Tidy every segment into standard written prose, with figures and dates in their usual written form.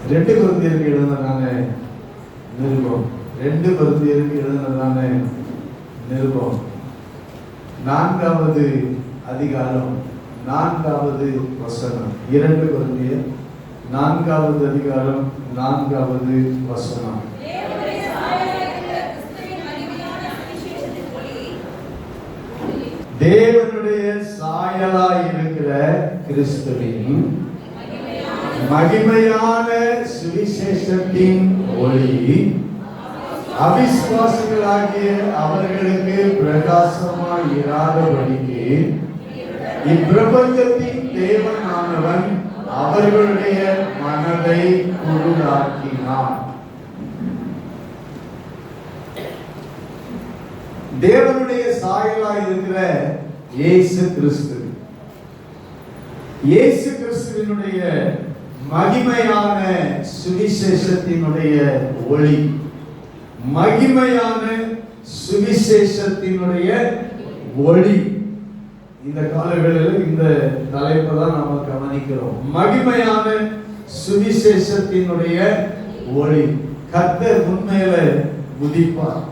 2 கொரிந்தியருக்கு எழுதினதான நிருபம், 2 கொரிந்தியருக்கு எழுதினதான நிருபம் 4வது அதிகாரம் 4வது வசனம். 2 கொரிந்தியர் 4வது அதிகாரம் 4வது வசனம். தேவனுடைய சாயலாய் இருக்கிற கிறிஸ்துவின் மகிமையான சுவிசேஷத்தின் ஒளி அவிசுவாசிகளாகிய அவர்களுக்கு பிரகாசமாய் இராதபடிக்கு இப்பிரபஞ்சத்தின் தேவனானவன் அவர்களுடைய மனதை குருடாக்கினான். தேவனுடைய சாயலாய் இருக்கிற இயேசு கிறிஸ்து, இயேசு கிறிஸ்துவினுடைய மகிமையான சுவிசேஷத்தினுடைய ஒளி, மகிமையான சுவிசேஷத்தினுடைய ஒளி. இந்த காலங்களில் இந்த தலைப்பை தான் நாம கவனிக்கிறோம். மகிமையான சுவிசேஷத்தினுடைய ஒளி. கர்த்தர் உண்மையில உதிப்பார்.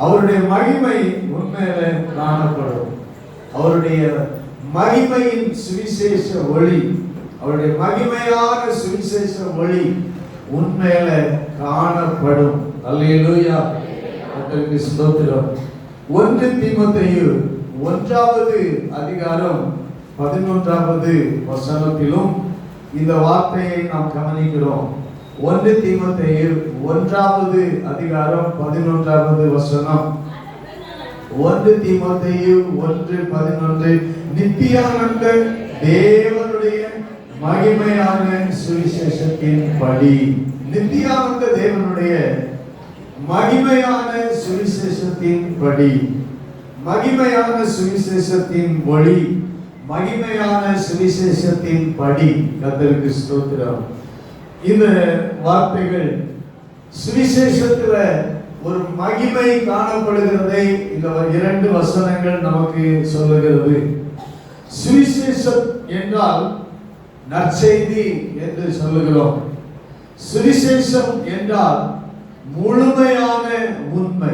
அவருடைய மகிமை உண்மையில காணப்படும். அவருடைய மகிமையின் சுவிசேஷ ஒளி, அவருடைய மகிமையான சுவிசேஷ ஒளி உண்மையில காணப்படும். அல்லேலூயா, கர்த்தருக்கு ஸ்தோத்திரம். 1 தீமோத்தேயு 1வது அதிகாரம் 11வது வசனத்திலும் இந்த வார்த்தையை நாம் கவனிக்கிறோம். 1 தீமோத்தேயு 1வது அதிகாரம் 11வது வசனம். 1 தீமோத்தேயு 1:11 நித்தியானந்த தேவனுடைய மகிமையான சுவிசேஷத்தின் படி, நித்தியானந்த தேவனுடைய மகிமையான சுவிசேஷத்தின் படி, மகிமையான சுவிசேஷத்தின் ஒளி, மகிமையான சுவிசேஷத்தின் படி. கர்த்தருக்கு ஸ்தோத்திரம். இந்த வார்த்தைகள் சுவிசேஷத்துல ஒரு மகிமை காணப்படுகிறதை இந்த 2 வசனங்கள் நமக்கு சொல்லுகிறது. சுவிசேஷம் என்றால் நற்செய்தி என்று சொல்லுகிறோம். சுவிசேஷம் என்றால் முழுமையான உண்மை.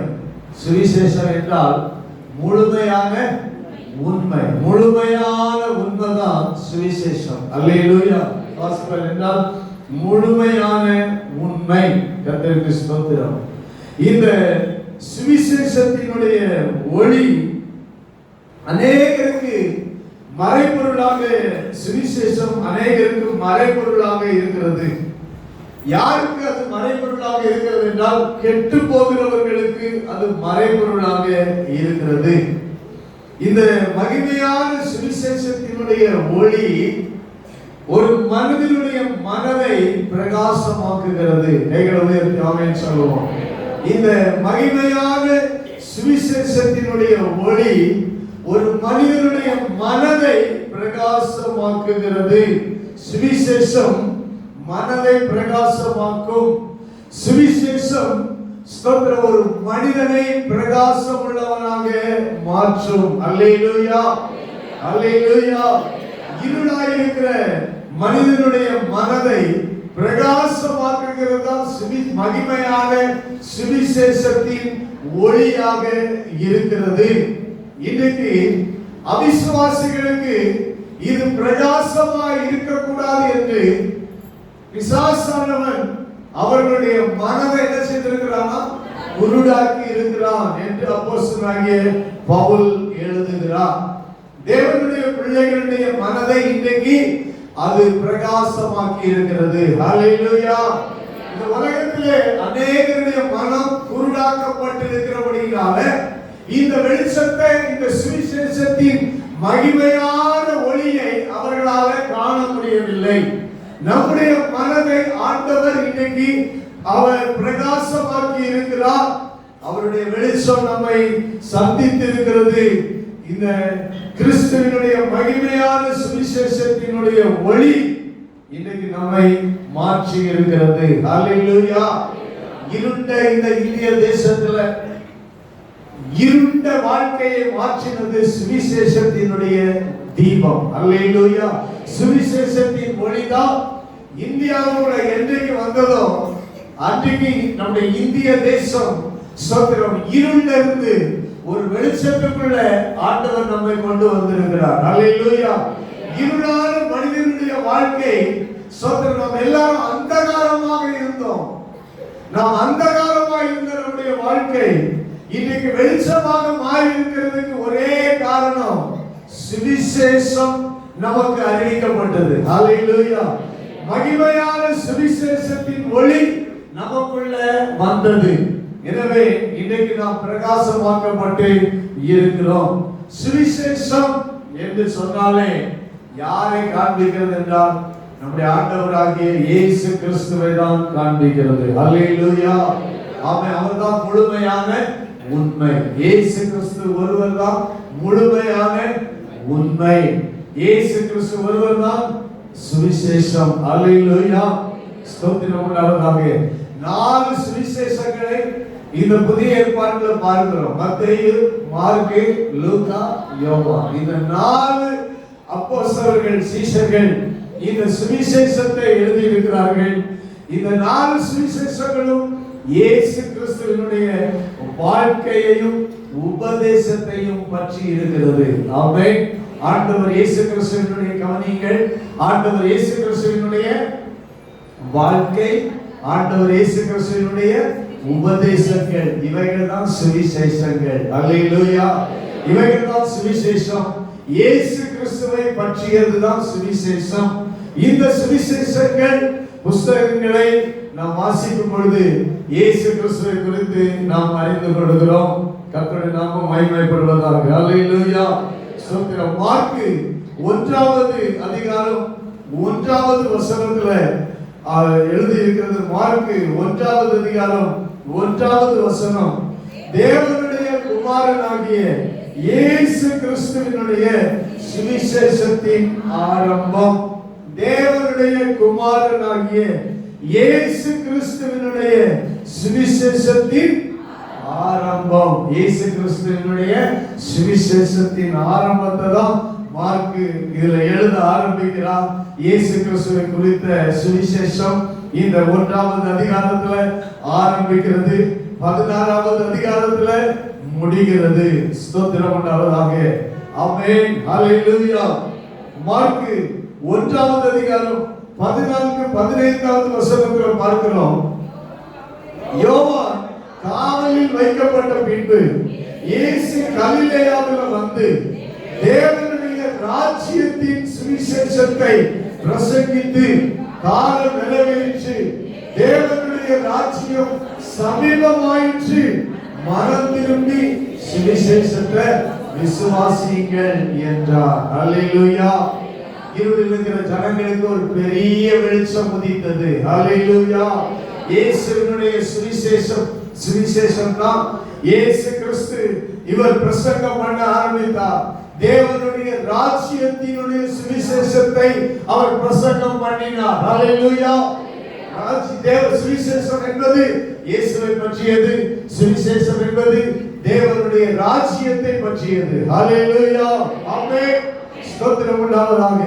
சுவிசேஷம் என்றால் முழுமையான உண்மை. முழுமையான உண்மைதான் சுவிசேஷம். அல்லேலூயா. காஸ்பல் என்றால் முழுமையான உண்மை. கர்த்தருக்கு ஸ்தோத்திரம். இந்த சுவிசேஷத்தினுடைய ஒளி அநேகருக்கு மறைபொருளாக, சுவிசேஷம் அநேகருக்கு மறைபொருளாக இருக்கிறது. யாருக்கு அது மறைபொருளாக இருக்கிறது என்றால் கெட்டு போகிறவர்களுக்கு அது மறைபொருளாக இருக்கிறது. இந்த மகிமையான சுவிசேஷத்தினுடைய ஒளி ஒரு மனிதனுடைய மனதை பிரகாசமாக்குகிறது. கைகளை உயர்த்தி ஆமென் சொல்லுவோம். இந்த மகிமையான சுவிசேஷத்தினுடைய ஒளி ஒரு மனிதனுடைய மனதை பிரகாசமாக்குகிறது. சுவிசேஷம் மனதை பிரகாசமாக்கும். சுவிசேஷம் ஸ்தோத்திரம் ஒரு மனிதனை பிரகாசம் உள்ளவனாக மாற்றும். அல்லேலூயா, அல்லேலூயா. இருளாயிருக்கிற மனிதனுடைய மனதை பிரகாசமாக்குகிறதா மகிமையான சுவிசேஷத்தின் ஒளியாக இருக்கிறது. இன்றைக்கு அவிசுவாசிகளுக்கு இது பிரகாசமாய் இருக்கக்கூடாது என்று பிசாசானவன் அவர்களுடைய மனதை என்ன செய்திருக்கிறானா, குருடாக்கி இருக்கிறான் என்று அப்போஸ்தலனாகிய பவுல் எழுதுகிறார். தேவனுடைய பிள்ளைகளுடைய மனதை இன்றைக்கு அது பிரகாசமாக்கி இருக்கிறது. ஹல்லேலூயா. இந்த உலகத்திலே அநேகருடைய மனம் குருடாக்கப்பட்டிருக்கிறபடியால இந்த வெளிச்சத்தை, இந்த சுவிசேஷத்தின் மகிமையான ஒளியை அவர்களால் காண முடியவில்லை. நம்முடைய மனதை ஆண்டவர் இன்றைக்கு அவர் பிரகாசமாக்கி இருக்கிறார். அவருடைய வெளிச்சம் நம்மை சந்தித்து இருக்கிறது. இந்த கிறிஸ்துவினுடைய மகிமையான சுவிசேஷத்தினுடைய ஒளி இன்றைக்கு நம்மை மாற்றி இருக்கிறது. ஹல்லேலூயா. இருண்ட இந்த இந்திய தேசத்துல இருண்ட வாழ்க்கையை மாற்றினது சுவிசேஷத்தினுடைய தீபம். அல்லேலூயா. சுவிசேஷத்தின் ஒளிதான் இந்தியாவுல எந்த வந்ததும் அன்றைக்கு நம்முடைய இந்திய தேசம் ஸ்தோத்திரம் இருள்ல இருந்து ஒரு வெளிச்சத்துக்குள்ள ஆண்டவர் நம்மை கொண்டு வந்திருக்கிறார். அல்லேலூயா. இருளான மனிதனுடைய வாழ்க்கை ஸ்தோத்திரம், நம்ம எல்லாரும் அந்தகாரமாக இருந்தோம். நாம் அந்தகாரமாக இருந்த நம்முடைய வாழ்க்கை இன்னைக்கு வெளிச்சமாக மாறி இருக்கிறதுக்கு ஒரே காரணம் சுவிசேஷம் நமக்கு அறிவிக்கப்பட்டது. அல்லேலூயா. மகிமையான சுவிசேஷத்தின் ஒளி நமக்குள்ள வந்தது. எனவே இன்றைக்கு நாம் பிரகாசமாக்கப்பட்டு இருக்கிறோம். சுவிசேஷம் என்று சொன்னாலே யாரை காண்பிக்கிறது என்றால் நம்முடைய ஆண்டவராகிய இயேசு கிறிஸ்துவை தான் காண்பிக்கிறது. அல்லேலூயா. ஆமென். அவர்தான் முழுமையான உண்மை. இயேசு கிறிஸ்து ஒருவர் தான் முழுமையான உண்மை. இயேசு கிறிஸ்து ஒருவர் தான் சுவிசேஷம். அல்லேலூயா. ஸ்தோத்திரம் உண்டாவதாக. 4 சுவிசேஷங்களை இந்த புதிய ஏற்பாட்டில் பார்க்கிறோம். மத்தேயு, மார்க்கு, லூக்கா, யோவான். இந்த 4 அப்போஸ்தலர்கள், சீஷர்கள் இந்த சுவிசேஷத்தை எழுதி இருக்கிறார்கள். இந்த 4 சுவிசேஷங்களும் இயேசு கிறிஸ்துவினுடைய வாழ்க்கையையும் உபதேசத்தையும் பற்றி இருக்கிறது. ஆமென். ஆண்டவர் இயேசு கிறிஸ்துவினுடைய கவனிங்கள். ஆண்டவர் இயேசு கிறிஸ்துவினுடைய வாழ்க்கை, ஆண்டவர் இயேசு கிறிஸ்துவினுடைய உபதேசங்கள், இவைகள் தான் சுவிசேஷங்கள். அல்லேலூயா. இவைகள் தான் சுவிசேஷம். இயேசு கிறிஸ்துவை பற்றியதுதான் சுவிசேஷம். இந்த சுவிசேஷங்கள் புஸ்தகங்களை நாம் வாசிக்கும் பொழுது இயேசு கிறிஸ்துவை குறித்து நாம் அறிந்து கொள்கிறோம். கர்த்தருடைய நாமம் மகிமைப்படுவதாக. அல்லேலூயா. ஸ்தோத்திரம். மார்க்கு 1வது அதிகாரம் 1வது வசனத்துல எழுதி இருக்கிறது. மார்க்கு 1வது அதிகாரம் 1வது வசனம், தேவனுடைய குமாரனாகிய இயேசு கிறிஸ்துவினுடைய சுவிசேஷத்தின் ஆரம்பம். தேவனுடைய குமாரனாகிய இயேசு கிறிஸ்துவினுடைய சுவிசேஷத்தின் ஆரம்பம். இயேசு கிறிஸ்துவினுடைய சுவிசேஷத்தின் ஆரம்பத்தை தான் மார்க்கு இதுல எழுத ஆரம்பிக்கிறார். இயேசு கிறிஸ்துவை குறித்த சுவிசேஷம் இந்த 1வது அதிகாரத்துல ஆரம்பிக்கிறது, 16வது அதிகாரத்துல முடிகிறது. ஸ்தோத்திரம் உண்டாவதாக. ஆமென். ஹல்லேலூயா. மார்க்கு 1வது அதிகாரம் 14-15வது வசனத்துல பார்க்கிறோம். யோவான் காவலில் வைக்கப்பட்ட பின்பு இயேசு கலிலேயாவில் வந்து தேவனுடைய ராஜ்யத்தின் சுவிசேஷத்தை பிரசங்கித்து காலம் நிறைவேறிற்று, தேவனுடைய ராஜ்யம் சமீபமாயிற்று, மனம் திரும்பி சுவிசேஷத்தை விசுவாசியுங்கள் என்றார். அல்லேலூயா. இருளில் இருக்கிற ஜனங்களுக்கு ஒரு பெரிய வெளிச்சம் உதித்தது. அல்லேலூயா. இயேசுவினுடைய சுவிசேஷம் தான் இயேசு கிறிஸ்து இவர் பிரசங்கம் பண்ண ஆரம்பித்தார். தேவனுடைய ராஜ்யத்தினுடைய சுவிசேஷத்தை அவர் பிரசங்கம் பண்ணினார். ஹல்லேலூயா. தேவ சுவிசேஷம் என்பது இயேசுவை பற்றியது, சுவிசேஷம் என்பது தேவனுடைய ராஜ்யத்தை பற்றியது. ஹல்லேலூயா. ஆமென். ஸ்தோத்திரம் உண்டாவதாக.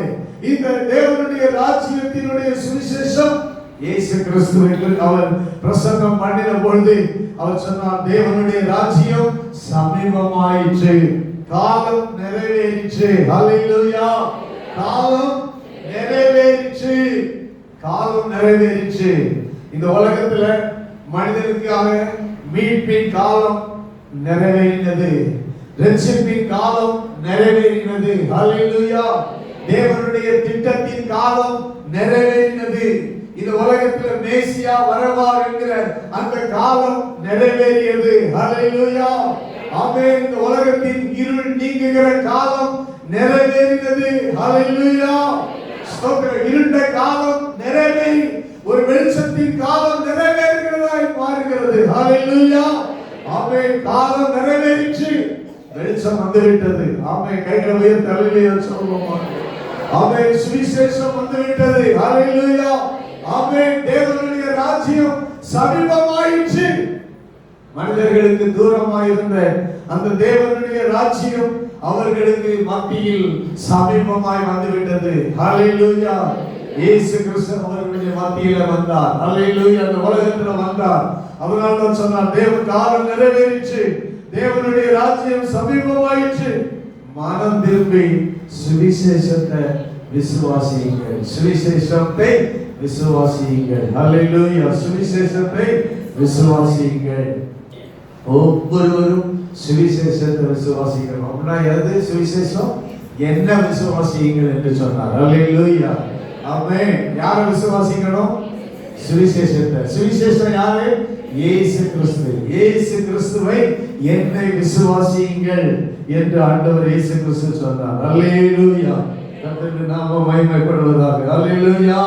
இந்த தேவனுடைய ராஜ்யத்தினுடைய சுவிசேஷம் இயேசு கிறிஸ்துவை அவர் பிரசங்கம் பண்ணின பொழுது அவர் சொன்னார், தேவனுடைய ராஜ்யம் சமீபமாயிற்று, காலம் நிறைவேறிற்று. ஹல்லேலூயா. காலம் நிறைவேறிற்று. காலம் நிறைவேறிற்று. இந்த உலகத்துல மனிதனுக்காக மீட்பின் காலம் நிறைவேறினது, ரட்சிப்பின் காலம் நிறைவேறினது. ஹல்லேலூயா. தேவனுடைய திட்டத்தின் காலம் நிறைவேறினது. இந்த உலகத்துல மேசியா வருவார் என்கிற அந்த காலம் நிறைவேறியது. ஹல்லேலூயா. ஆமென். இந்த உலகத்தின் இருள் நீங்குகிற காலம் நிறைவேறினது. ஹல்லேலூயா. ஸ்தோத்திரம். இருண்ட காலம் நிறைவேறி ஒரு வெளிச்சத்தின் காலம் நிறைவேறுகிறதாய் மாறுகிறது. ஹல்லேலூயா. ஆமென். காலம் நிறைவேறிற்று, வெளிச்சம் வந்துவிட்டது. ஆமென். கைகளை உயர்த்தி அல்லேலூயா சொல்லுவோமா. ஆமென். சுவிசேஷம் வந்துவிட்டது. ஹல்லேலூயா. ஆமென். தேவனுடைய ராஜ்யம் சமீபமாயிற்று. மனிதர்களுக்கு தூரமாயிருந்த அந்த தேவனுடைய ராஜ்யம் அவர்களுக்கு மத்தியில் சமீபமாய் வந்துவிட்டது. ஹல்லேலூயா. இயேசு கிறிஸ்து அவர்களுடைய மத்தியில வந்தார். அல்லேலூயா. அந்த உலகத்துல வந்தார். அதனால தான் சொன்னார், தேவ காலம் நிறைவேறிச்சு, தேவனுடைய ராஜ்யம் சமீபமாயிற்று, மனம் திரும்பி சுவிசேஷத்தை விசுவாசியுங்கள், சுவிசேஷத்தை விசுவாசியுங்கள். அல்லேலூயா. சுவிசேஷத்தை விசுவாசியுங்கள். ஒவ்வொருவரும் சுவிசேஷத்தை விசுவாசிக்கணும். அப்படின்னா எது சுவிசேஷம்? என்ன விசுவாசியுங்கள் என்று சொன்னார். அல்லேலூயா. ஆமென். யாரை விசுவாசிக்கணும்? சுவிசேஷத்தை. சுவிசேஷம் யாரு? இயேசு கிறிஸ்து. இயேசு கிறிஸ்துவை என்னை விசுவாசியுங்கள் என்று ஆண்டவர் இயேசு கிறிஸ்து சொன்னார். அல்லேலூயா. கர்த்தருடைய நாமம் மகிமைப்படுவதாக. அல்லேலூயா.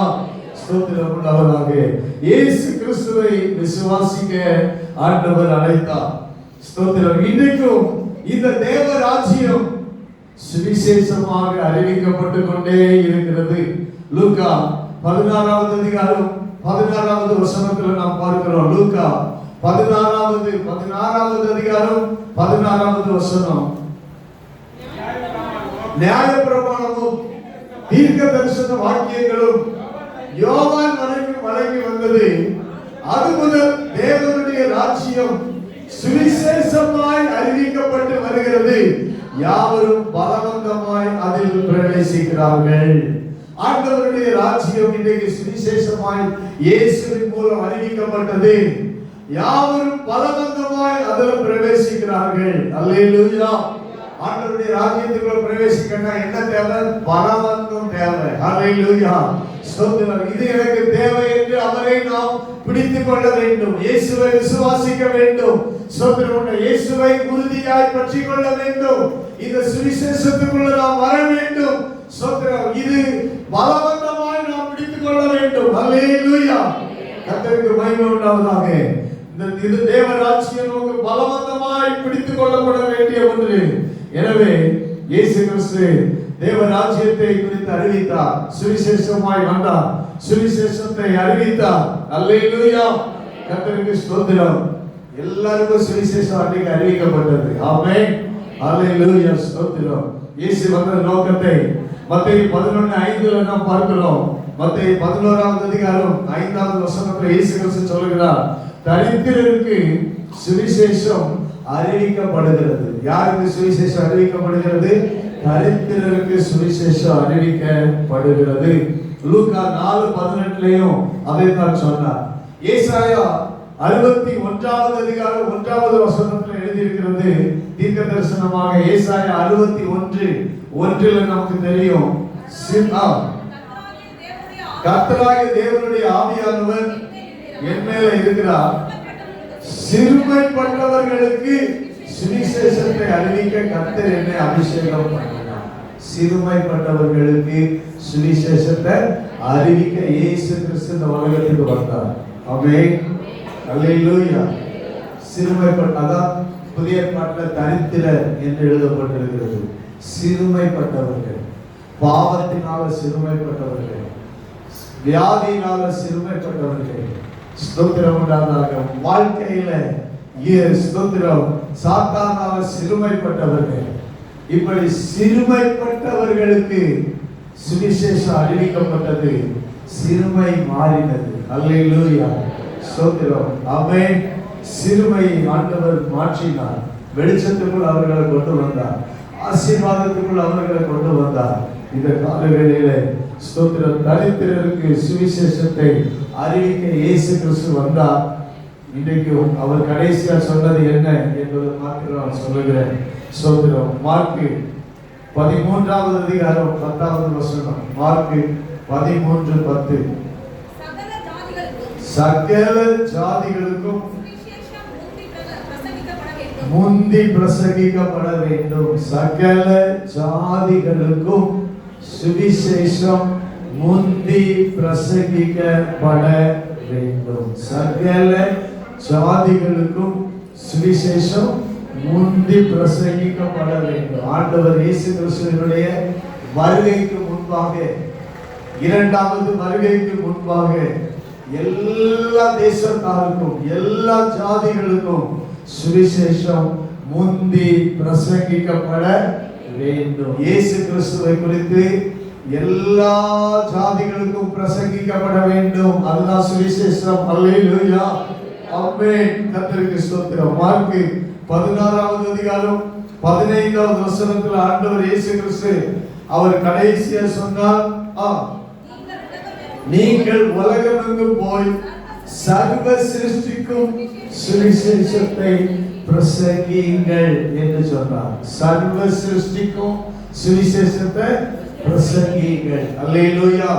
ஸ்தோத்திரம் உண்டாவதாக. இயேசு கிறிஸ்துவை விசுவாசிக்க ஆண்டவர் அழைத்தார். ஸ்தோத்திரம். இன்றைக்கும் இந்த தேவ ராஜ்யம் சுவிசேஷமாக அறிவிக்கப்பட்டு கொண்டே இருக்கிறது. லூக்கா 16வது அதிகாரம் 16வது வசனத்துல நாம் பார்க்கிறோம். லூக்கா 16வது அதிகாரம் 16வது வசனம். நியாயப்பிரமாணமும் தீர்க்க தரிசன வாக்கியங்களும் யோவான் வரைக்கும் வழங்கி வந்தது. அது முதல் தேவனுடைய ராஜ்யம் சுவிசேஷமாய் அறிவிக்கப்பட்டு வருகிறது. யாவரும் பலவந்தமாய் அதில் பிரவேசிக்கிறார்கள். ஆண்டவருடைய ராஜ்யம் இன்றைக்கு சுவிசேஷமாய் இயேசுவின் மூலம் அறிவிக்கப்பட்டது. யாவரும் பலவந்தமாய் அதில் பிரவேசிக்கிறார்கள். அல்லேலூயா. ஆண்டவருடைய ராஜ்யத்துக்குள்ள பிரவேசிக்கணும்னா என்ன தேவை? பலவந்தம் தேவை. அல்லேலூயா. ஸ்தோத்திரம். இது எனக்கு தேவை என்று அவரை நாம் பிடித்துக் கொள்ள வேண்டும். இயேசுவை விசுவாசிக்க வேண்டும். ஸ்தோத்திரம். இயேசுவை உறுதியாய் பற்றிக் கொள்ள வேண்டும். இந்த சுவிசேஷத்துக்குள்ள நாம் வர வேண்டும். ஸ்தோத்திரம். இது பலவந்தமாய் நாம் பிடித்துக் கொள்ள வேண்டும். அல்லேலூயா. கர்த்தருக்கு மகிமை உண்டாவதாக. இது தேவ ராஜ்யம் நமக்கு பலவந்தமாய் பிடித்துக் கொள்ளப்பட வேண்டிய ஒன்று. எனவே இயேசு கிறிஸ்து தேவ ராஜ்யத்தை குறித்து அறிவித்தார். சுவிசேஷமாய் வந்தார். சுவிசேஷத்தை அறிவித்தார். அல்லேலூயா. கர்த்தருக்கு ஸ்தோத்திரம். எல்லாருக்கும் சுவிசேஷம் அன்றைக்கு அறிவிக்கப்பட்டது. ஆமென். அல்லேலூயா. ஸ்தோத்திரம். இயேசு வந்த நோக்கத்தை மத்தேயு 11:5 நாம் பார்க்கிறோம். மத்தேயு 11வது அதிகாரம் 5வது வசனத்தில் இயேசு கிறிஸ்து சொல்கிறார், தரித்திரருக்கு சுவிசேஷம் அறிவிக்கப்படுகிறது. யாருக்கு சுவிசேஷம் அறிவிக்கப்படுகிறது? தரித்திரருக்கு சுவிசேஷம் அறிவிக்கப்படுகிறது. லூக்கா 4:18 அதைத்தான் சொன்னார். ஏசாயா 61வது அதிகாரம் 1வது வசனத்தில் எழுதியிருக்கிறது. தீர்க்க தரிசனமாக ஏசாயா 61:1 நமக்கு தெரியும். கர்த்தராகிய தேவனுடைய ஆவியானவர் என் மேல இருக்கிறார், சிறுமைப்பட்டவர்களுக்கு சுவிசேஷத்தை அறிவிக்க கர்த்தர் என்னை அபிஷேகம் பண்ணினார். சிறுமைப்பட்டவர்களுக்கு சுவிசேஷத்தை அறிவிக்க இயேசு கிறிஸ்து இந்த உலகத்துக்கு வந்தார். ஆமென். அல்லேலூயா. சிறுமைப்பட்டதான் புதிய ஏற்பாட்டில் தரித்திரர் என்று எழுதப்பட்டிருக்கிறது. சிறுமைப்பட்டவர்கள், பாவத்தினால சிறுமைப்பட்டவர்கள், வியாதியினால சிறுமைப்பட்டவர்கள், ஸ்தோத்திரம் உண்டாதாக வாழ்க்கையில ஸ்தோத்திரம் சாத்தானால சிறுமைப்பட்டவர்கள், இப்படி சிறுமைப்பட்டவர்களுக்கு சுவிசேஷம் அறிவிக்கப்பட்டது. சிறுமை மாறினது. அல்லேலூயா. ஸ்தோத்திரம். ஆமென். சிறுமையை ஆண்டவர் மாற்றினார். வெளிச்சத்துக்குள் அவர்களை கொண்டு வந்தார். ஆசீர்வாதத்துக்குள் அவர்களை கொண்டு வந்தார். இந்த காலவேளையில ஸ்தோத்திரம் தரித்திரருக்கு சுவிசேஷத்தை அறிவிக்க இயேசு கிறிஸ்து வந்தார். இன்றைக்கு அவர் கடைசியா சொன்னது என்ன என்பதை மாத்திரம் சொல்லுகிறேன். ஸ்தோத்திரம். மார்க்கு 13வது அதிகாரம் 10வது வசனம். மார்க்கு 13:10. சகல ஜாதிகளுக்கும் முந்தி பிரசங்கிக்கப்பட வேண்டும். சகல ஜாதிகளுக்கும் சுவிசேஷம் முந்தி பிரசங்கிக்கப்பட வேண்டும். சகல ஜாதிகளுக்கும் சுவிசேஷம் முந்தி பிரசங்கிக்கப்பட வேண்டும். ஆண்டவர் இயேசு கிறிஸ்துவினுடைய வருகைக்கு முன்பாக, இரண்டாவது வருகைக்கு முன்பாக எல்லா தேசத்தாருக்கும் எல்லா ஜாதிகளுக்கும் சுவிசேஷம் முந்தி பிரசங்கிக்கப்பட வேண்டும். இயேசு கிறிஸ்துவை குறித்து எல்லா ஜாதிகளுக்கும் பிரசங்கிக்கப்பட வேண்டும். அதுதான் சுவிசேஷம். அல்லேலூயா, ஆமென். கர்த்தருக்கு ஸ்தோத்திரம். மார்க் 16வது அதிகாரம் 15வது வசனத்தில் ஆண்டவர் இயேசு கிறிஸ்து அவர் கடைசியா சொன்னார், நீங்கள் உலகமெங்கும் போய் சர்வ சிருஷ்டிக்கும் சுவிசேஷத்தை பிரசங்கியுங்கள் என்று சொன்னார். சர்வ சிருஷ்டிக்கும் சுவிசேஷத்தை பிரசங்கியுங்கள். அல்லேலூயா.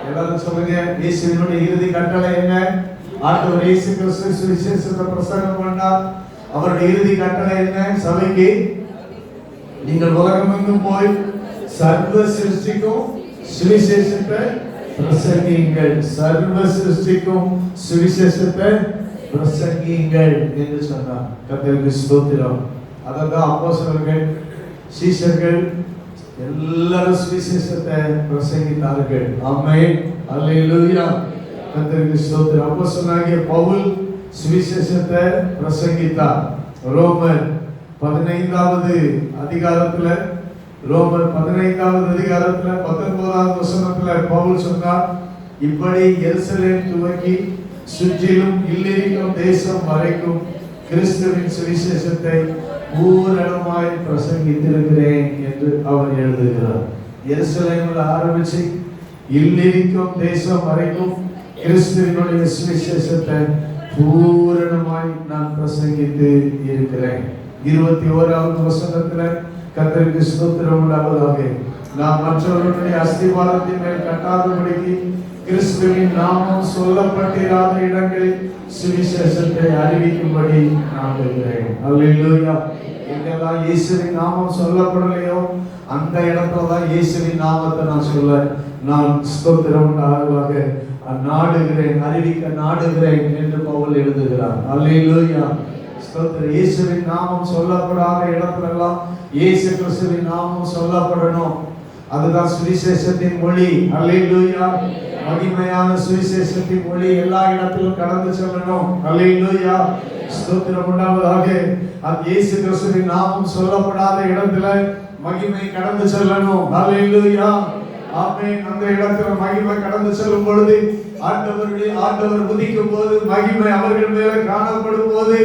எல்லாரும் சொல்லுங்க, இயேசுவினுடைய இறுதி கட்டளை என்ன? ஆண்டவர் இயேசு கிறிஸ்து சுவிசேஷத்தை பிரசங்கம் பண்ணார். அவருடைய இறுதி கட்டளை என்ன? சபைக்கு நீங்கள் உலகமெங்கும் போய் சர்வ சிருஷ்டிக்கும் சுவிசேஷத்தை பிரசங்கியுங்கள். சர்வ சிருஷ்டிக்கும் சுவிசேஷத்தை பிரசங்கியுங்கள் என்று சொன்னார். கர்த்தருக்கு ஸ்தோத்திரம். அதான் அப்போஸ்தலர்கள் சீஷர்கள் எல்லாரும் சுவிசேஷத்தை பிரசங்கித்தார்கள். ஆமென், அல்லேலூயா. கர்த்தருக்கு ஸ்தோத்திரம். அப்போஸ்தலனாகிய பவுல் சுவிசேஷத்தை பிரசங்கித்தார். ரோமர் 15வது அதிகாரத்துல 19வது வசனத்துல பவுல் சொன்னார், இப்படி எருசலேம் துவக்கி சுற்றிலும் இல்லிரிக்கும் தேசம் வரைக்கும் கிறிஸ்துவின் சுவிசேஷத்தை பூரணமாய் பிரசங்கித்திருக்கிறேன் என்று அவர் எழுதுகிறார். எருசலேமில் ஆரம்பிச்சு இல்லிரிக்கும் தேசம் வரைக்கும் கிறிஸ்துவினுடைய சுவிசேஷத்தை பூரணமாய் நான் பிரசங்கித்து இருக்கிறேன். 21வது வசனத்துல கர்த்தருக்கு ஸ்தோத்திரம் உண்டாவதாக, நாம் மற்றவர்களுடைய அஸ்திபாரத்தின் மேல் கட்டாதபடிக்கு கிறிஸ்துவின் நாமம் சொல்லப்பட்டிராத இடங்களில் சுவிசேஷத்தை அறிவிக்கும்படி நான் இருக்கிறேன். அல்லேலூயா. எங்கெல்லாம் இயேசுவின் நாமம் சொல்லப்படலையோ அந்த இடத்துல தான் இயேசுவின் நாமத்தை நான் ஸ்தோத்திரம் உண்டாவதாக நாடுகிறேன், அறிவிக்க நாடுகிறேன் என்று பவுல் எழுதுகிறார். அல்லேலூயா. ஸ்தோத்திரம். இயேசுவின் நாமம் சொல்லப்படாத இடத்துல எல்லாம் இயேசு கிறிஸ்துவின் நாமம் சொல்லப்படணும். அதுதான் சுவிசேஷத்தின் மொழி. அல்லேலூயா. மகிமையான சுவிசேஷத்தின் மொழி எல்லா இடத்திலும் கடந்து செல்லணும். அல்லேலூயா. ஸ்தோத்திரம் உண்டாவதாக. அது இயேசு கிறிஸ்துவின் நாமம் சொல்லப்படாத இடத்துல மகிமை கடந்து செல்லணும். அல்லேலூயா, ஆமென். அந்த இடத்துல மகிமை கடந்து செல்லும் பொழுது ஆண்டவர் உதிக்கும் போது மகிமை அவர்கள் மேல காணப்படும் போது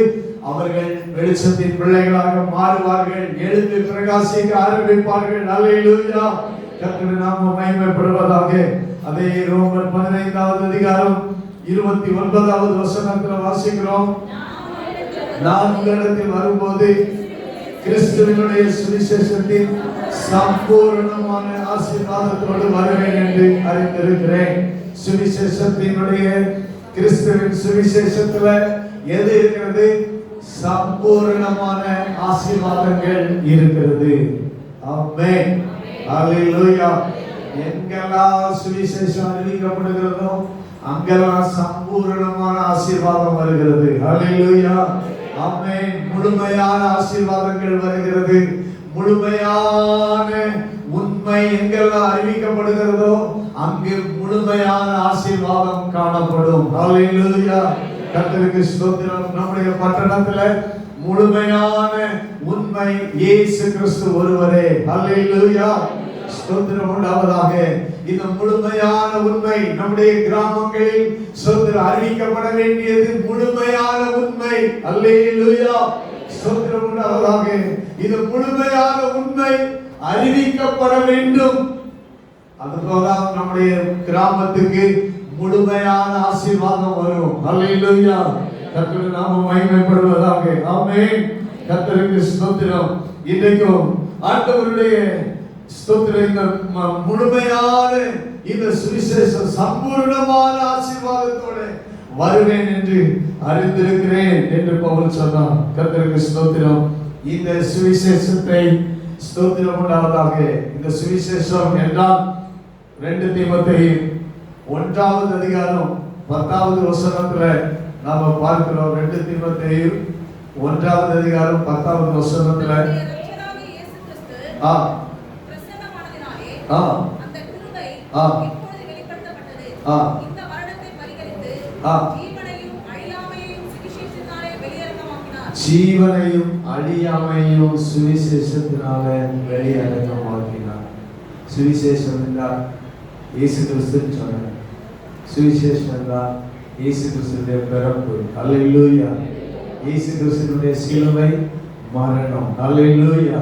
அவர்கள் வெளிச்சத்தின் பிள்ளைகளாக மாறுவார்கள், எழுந்து பிரகாசிக்க ஆரம்பிப்பார்கள். அல்லேலூயா. கர்த்தருடைய நாமம் மகிமைப்படுவதாக. அதே ரோமர் 15வது அதிகாரம் 29வது வசனத்தில் வாசிக்கிறோம், நான் உங்களிடத்தில் வரும்போது கிறிஸ்துவினுடைய சுவிசேஷத்தின் சம்பூர்ணமான ஆசீர்வாதத்தோடு வருவேன் என்று அறிந்திருக்கிறேன். சுவிசேஷத்தினுடைய கிறிஸ்துவின் சுவிசேஷத்துல எது இருக்கிறது? சம்பூர்ணமான ஆசீர்வாதங்கள் இருக்கிறது. ஆமென், அல்லேலூயா. எங்கெல்லாம் சுவிசேஷம் அறிவிக்கப்படுகிறதோ அங்கெல்லாம் சம்பூர்ணமான ஆசீர்வாதம் வருகிறது. அல்லேலூயா, ஆமென். முழுமையான ஆசீர்வாதங்கள் வருகிறது. முழுமையான உண்மை எங்கெல்லாம் அறிவிக்கப்படுகிறதோ அங்கு முழுமையான ஆசீர்வாதம் காணப்படும். அல்லேலூயா, கர்த்தருக்கு ஸ்தோத்திரம். நம்முடைய பட்டணத்துல முழுமையான உண்மை இயேசு கிறிஸ்து ஒருவரே. அல்லேலூயா, ஸ்தோத்திரம் உண்டாவதாக. இந்த முழுமையான உண்மை நம்முடைய கிராமங்களில் ஸ்தோத்திரம் அறிவிக்கப்பட வேண்டியது முழுமையான உண்மை. அல்லேலூயா, ஸ்தோத்திரம் உண்டாவதாக. இது முழுமையான உண்மை அறிவிக்கப்பட வேண்டும். அதுபோலதான் நம்முடைய கிராமத்துக்கு முழுமையான ஆசீர்வாதம் வரும். அல்லேலூயா, கர்த்தருடைய நாமம் மகிமைப்படுவதாக. ஆமென், கர்த்தருக்கு ஸ்தோத்திரம். இன்றைக்கும் ஆண்டவருடைய ஸ்தோத்திரம் இந்த முழுமையான இந்த சுவிசேஷ சம்பூர்ணமான ஆசீர்வாதத்தோட வருவேன் என்று அறிந்திருக்கிறேன் என்று பவுல் சொன்னார். கர்த்தருக்கு ஸ்தோத்திரம். இந்த சுவிசேஷத்தை ஸ்தோத்திரம் உண்டாவதாக. இந்த சுவிசேஷம் என்றால் 2 தீமோத்தேயு 1வது அதிகாரம் 10வது வசனத்துல நாம பார்க்கிறோம். 2 தீமோத்தேயு 1வது அதிகாரம் 10வது வசனத்துல அந்த கிருபை இப்பொழுது வெளிப்படுத்தப்பட்டது. இந்த மரணத்தை பரிகரித்து ஜீவனையும் அழியாமையையும் சுவிசேஷத்தினாலே வெளியரங்கமாக்கினார். ஜீவனையும் அழியாமையையும் சுவிசேஷத்தினாலே வெளியரங்கமாக்கினார். சுவிசேஷம் என்றால் இயேசு கிறிஸ்துன்னு சொன்னார். சுவிசேஷம் என்றால் இயேசு கிறிஸ்துடைய பிறப்பு. அல்லேலூயா. இயேசு கிறிஸ்துடைய சிலுவை மரணம். அல்லேலூயா.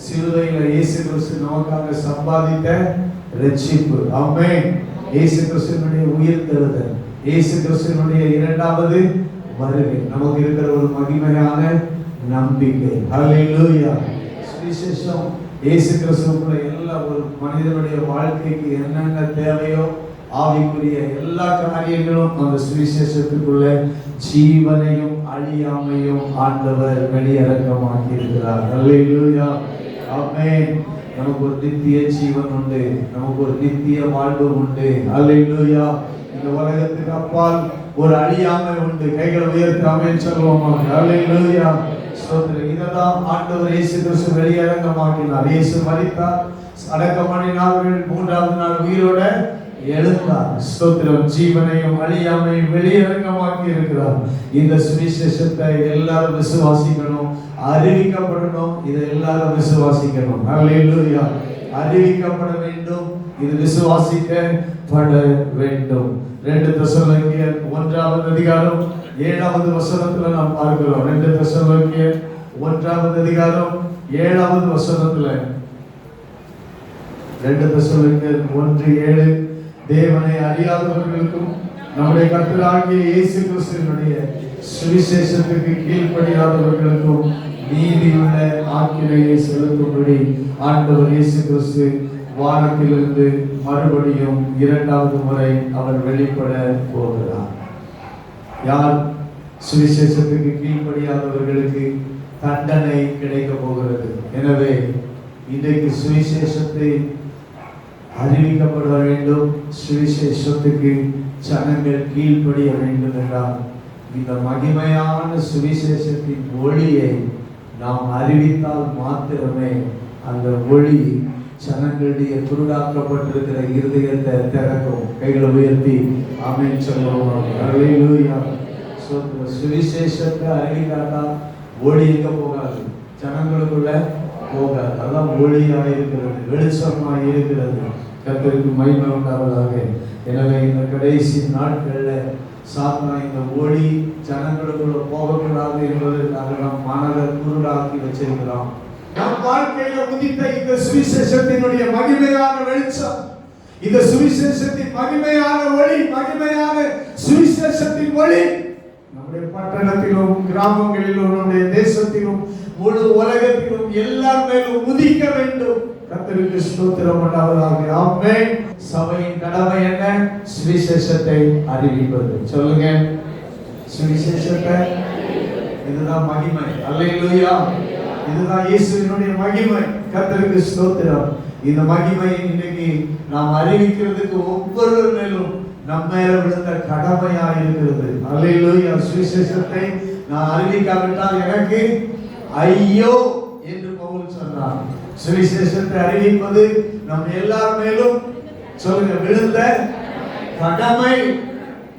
சிலுவையில் இயேசு கிறிஸ்து நமக்காக சம்பாதித்த ரட்சிப்பு. ஆமென். இயேசு கிறிஸ்துவினுடைய உயிர்த்தெழுதல், இயேசு கிறிஸ்துவினுடைய இரண்டாவது வருகை நமக்கு இருக்கிற ஒரு மகிமையான நம்பிக்கை. அல்லேலூயா. சுவிசேஷம் இயேசு கிறிஸ்துவுக்குள்ள எல்லா ஒரு மனிதனுடைய வாழ்க்கைக்கு என்னென்ன தேவையோ ஆவிக்குரிய எல்லா காரியங்களும் அந்த சுவிசேஷத்துக்குள்ள ஜீவனையும் அழியாமையும் ஆண்டவர் வெளியரங்கமாக்கி இருக்கிறார். அல்லேலூயா. ஆமென். நமக்கு ஒரு நித்திய ஜீவன் உண்டு, நமக்கு ஒரு நித்திய வாழ்வு உண்டு. அல்லேலூயா. இந்த உலகத்துக்கு அப்பால் ஒரு அழியாமை உண்டு. கைகளை உயர்த்தி ஆமென் சொல்லுவோமா? அல்லேலூயா. ஸ்தோத்திரம். இதெல்லாம் ஆண்டவர் இயேசு கிறிஸ்து வெளியரங்கமாக்கினார். இயேசு மரித்தார், அடக்கம் பண்ணினார்கள், மூன்றாவது நாள் உயிரோட எழுந்தார். ஸ்தோத்திரம். ஜீவனையும் அழியாமையும் வெளியரங்கமாக்கி இருக்கிறார். இந்த சுவிசேஷத்தை எல்லாரும் விசுவாசிக்கணும், அறிவிக்கப்படணும். இதை எல்லாரும் விசுவாசிக்கணும். அல்லேலூயா. அறிவிக்கப்பட வேண்டும், இது விசுவாசிக்கப்பட வேண்டும். 2 தெசலோனிக்கேயர் 1வது அதிகாரம் 7வது வசனத்துல நாம் பார்க்கிறோம். 2 தெசலோனிக்கேயர் 1வது அதிகாரம் 7வது வசனத்துல 2 தெசலோனிக்கேயர் 1:7 தேவனை அறியாதவர்களுக்கும் நம்முடைய கர்த்தராகிய இயேசு கிறிஸ்துவினுடைய சுவிசேஷத்துக்கு கீழ்ப்படியாதவர்களுக்கும் நீதியுள்ள ஆக்கினையை செலுத்தும்படி ஆண்டவர் இயேசு கிறிஸ்து வானத்திலிருந்து மறுபடியும் 2வது முறை அவர் வெளிப்பட போகிறார். யார்? சுவிசேஷத்துக்கு கீழ்ப்படியாதவர்களுக்கு தண்டனை கிடைக்க போகிறது. எனவே இன்றைக்கு சுவிசேஷத்தை அறிவிக்கப்பட வேண்டும், சுவிசேஷத்துக்கு ஜனங்கள் கீழ்ப்படிய வேண்டும் என்றால் இந்த மகிமையான சுவிசேஷத்தின் ஒளியை நாம் அறிவித்தால் மாத்திரமே அந்த ஒளி ஜனங்களுடைய குருடாக்கப்பட்டிருக்கிற இருதயத்தை திறக்கும். கைகளை உயர்த்தி ஆமென் சொல்லுவோம். அல்லேலூயா. சுவிசேஷத்தை அறிவிக்காட்டா ஒளி எங்க போகாது, ஜனங்களுக்குள்ள போகாது. அதான் ஒளியாக இருக்கிறது, வெளிச்சமாக இருக்கிறது. கர்த்தருக்கு மகிமை உண்டாவதாக. எனவே இந்த கடைசி நாட்களில் சாத்தான் இந்த ஒளி ஜனங்களுக்குள்ள போகக்கூடாது என்பதற்காக நாம் மனதை குருடாக்கி வச்சிருக்கிறோம். நம் வாழ்க்கையில உதித்த இந்த சுவிசேஷத்தினுடைய மகிமையான வெளிச்சம், இந்த சுவிசேஷத்தின் மகிமையான ஒளி, மகிமையான சுவிசேஷத்தின் ஒளி நம்முடைய பட்டணத்திலும் கிராமங்களிலும் நம்முடைய தேசத்திலும் முழு உலகத்திலும் எல்லார் மேலும் உதிக்க வேண்டும். கர்த்தருக்கு ஸ்தோத்திரம் உண்டாவதாக. ஆமென். சபையின் கடமை என்ன? சுவிசேஷத்தை அறிவிப்பது. சொல்லுங்க, சுவிசேஷத்தை. இதுதான் மகிமை. அல்லேலூயா. இதுதான் இயேசுவினுடைய மகிமை. கர்த்தருக்கு ஸ்தோத்திரம். இந்த மகிமையை இன்னைக்கு நாம் அறிவிக்கிறதுக்கு ஒவ்வொரு மேலும் நம்ம மேல விழுந்த கடமையா இருக்கிறது. அல்லேலூயா. சுவிசேஷத்தை நான் அறிவிக்காவிட்டால் எனக்கு ஐயோ என்று பவுல் சொன்னார். சுவிசேஷத்தை அறிவிப்பது நம் எல்லார் மேலும் சொல்லுங்க விழுந்த கடமை.